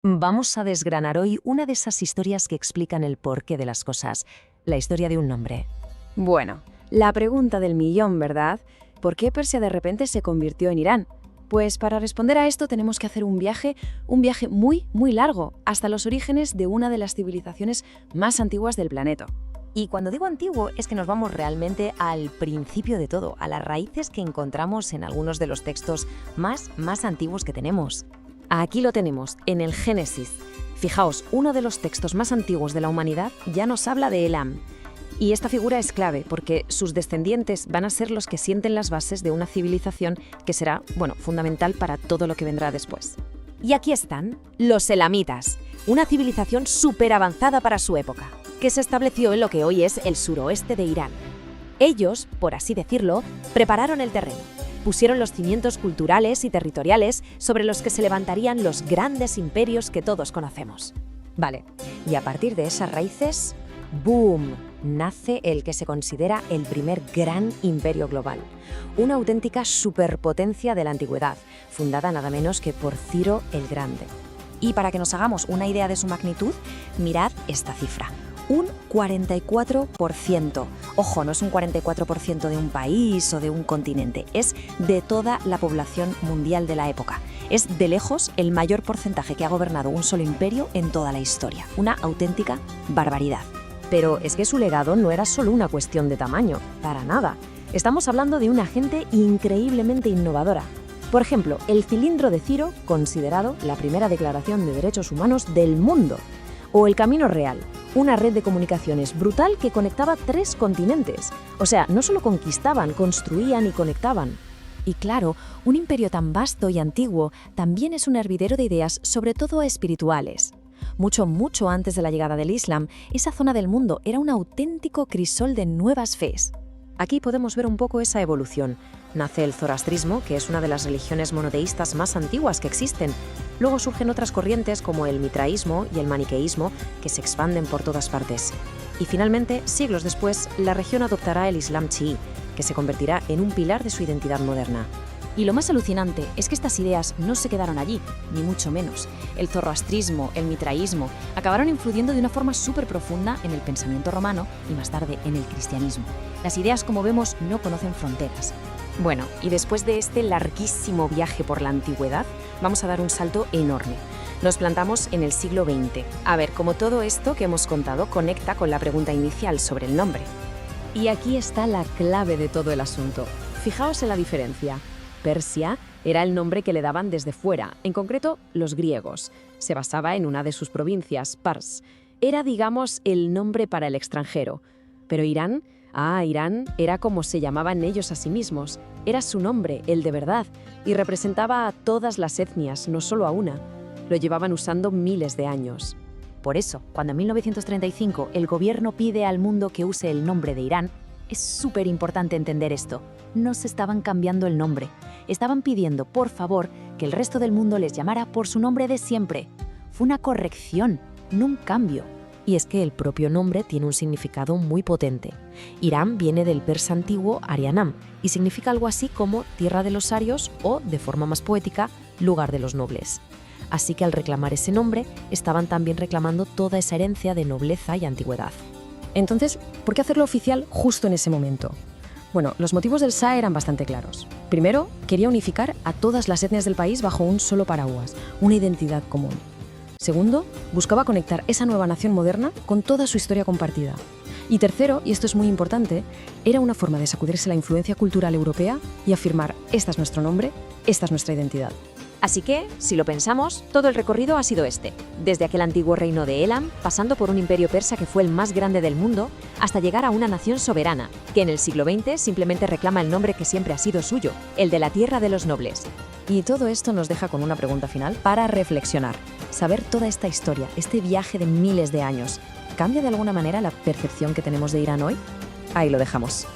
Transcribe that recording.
Vamos a desgranar hoy una de esas historias que explican el porqué de las cosas, la historia de un nombre. Bueno, la pregunta del millón, ¿verdad? ¿Por qué Persia de repente se convirtió en Irán? Pues para responder a esto tenemos que hacer un viaje muy, muy largo, hasta los orígenes de una de las civilizaciones más antiguas del planeta. Y cuando digo antiguo es que nos vamos realmente al principio de todo, a las raíces que encontramos en algunos de los textos más antiguos que tenemos. Aquí lo tenemos, en el Génesis. Fijaos, uno de los textos más antiguos de la humanidad ya nos habla de Elam. Y esta figura es clave porque sus descendientes van a ser los que sienten las bases de una civilización que será, fundamental para todo lo que vendrá después. Y aquí están, los elamitas, una civilización súper avanzada para su época, que se estableció en lo que hoy es el suroeste de Irán. Ellos, por así decirlo, prepararon el terreno, pusieron los cimientos culturales y territoriales sobre los que se levantarían los grandes imperios que todos conocemos. Vale, y a partir de esas raíces, ¡boom!, nace el que se considera el primer gran imperio global, una auténtica superpotencia de la antigüedad, fundada nada menos que por Ciro el Grande. Y para que nos hagamos una idea de su magnitud, mirad esta cifra. Un 44%. Ojo, no es un 44% de un país o de un continente, es de toda la población mundial de la época. Es de lejos el mayor porcentaje que ha gobernado un solo imperio en toda la historia. Una auténtica barbaridad. Pero es que su legado no era solo una cuestión de tamaño, para nada. Estamos hablando de una gente increíblemente innovadora. Por ejemplo, el cilindro de Ciro, considerado la primera declaración de derechos humanos del mundo. O el Camino Real, una red de comunicaciones brutal que conectaba 3 continentes. O sea, no solo conquistaban, construían y conectaban. Y claro, un imperio tan vasto y antiguo también es un hervidero de ideas, sobre todo espirituales. Mucho antes de la llegada del Islam, esa zona del mundo era un auténtico crisol de nuevas fees. Aquí podemos ver un poco esa evolución. Nace el zoroastrismo, que es una de las religiones monoteístas más antiguas que existen. Luego surgen otras corrientes como el mitraísmo y el maniqueísmo, que se expanden por todas partes. Y finalmente, siglos después, la región adoptará el Islam chií, que se convertirá en un pilar de su identidad moderna. Y lo más alucinante es que estas ideas no se quedaron allí, ni mucho menos. El zoroastrismo, el mitraísmo, acabaron influyendo de una forma súper profunda en el pensamiento romano y más tarde en el cristianismo. Las ideas, como vemos, no conocen fronteras. Bueno, y después de este larguísimo viaje por la antigüedad, vamos a dar un salto enorme. Nos plantamos en el siglo XX. A ver, cómo todo esto que hemos contado conecta con la pregunta inicial sobre el nombre. Y aquí está la clave de todo el asunto. Fijaos en la diferencia. Persia era el nombre que le daban desde fuera, en concreto los griegos. Se basaba en una de sus provincias, Pars. Era, digamos, el nombre para el extranjero. Pero Irán era como se llamaban ellos a sí mismos. Era su nombre, el de verdad, y representaba a todas las etnias, no solo a una. Lo llevaban usando miles de años. Por eso, cuando en 1935 el gobierno pide al mundo que use el nombre de Irán, es súper importante entender esto. No se estaban cambiando el nombre. Estaban pidiendo, por favor, que el resto del mundo les llamara por su nombre de siempre. Fue una corrección, no un cambio. Y es que el propio nombre tiene un significado muy potente. Irán viene del persa antiguo Arianam y significa algo así como tierra de los arios o, de forma más poética, lugar de los nobles. Así que al reclamar ese nombre, estaban también reclamando toda esa herencia de nobleza y antigüedad. Entonces, ¿por qué hacerlo oficial justo en ese momento? Bueno, los motivos del Shah eran bastante claros. Primero, quería unificar a todas las etnias del país bajo un solo paraguas, una identidad común. Segundo, buscaba conectar esa nueva nación moderna con toda su historia compartida. Y tercero, y esto es muy importante, era una forma de sacudirse la influencia cultural europea y afirmar: este es nuestro nombre, esta es nuestra identidad. Así que, si lo pensamos, todo el recorrido ha sido este. Desde aquel antiguo reino de Elam, pasando por un imperio persa que fue el más grande del mundo, hasta llegar a una nación soberana, que en el siglo XX simplemente reclama el nombre que siempre ha sido suyo, el de la tierra de los nobles. Y todo esto nos deja con una pregunta final para reflexionar. Saber toda esta historia, este viaje de miles de años, ¿cambia de alguna manera la percepción que tenemos de Irán hoy? Ahí lo dejamos.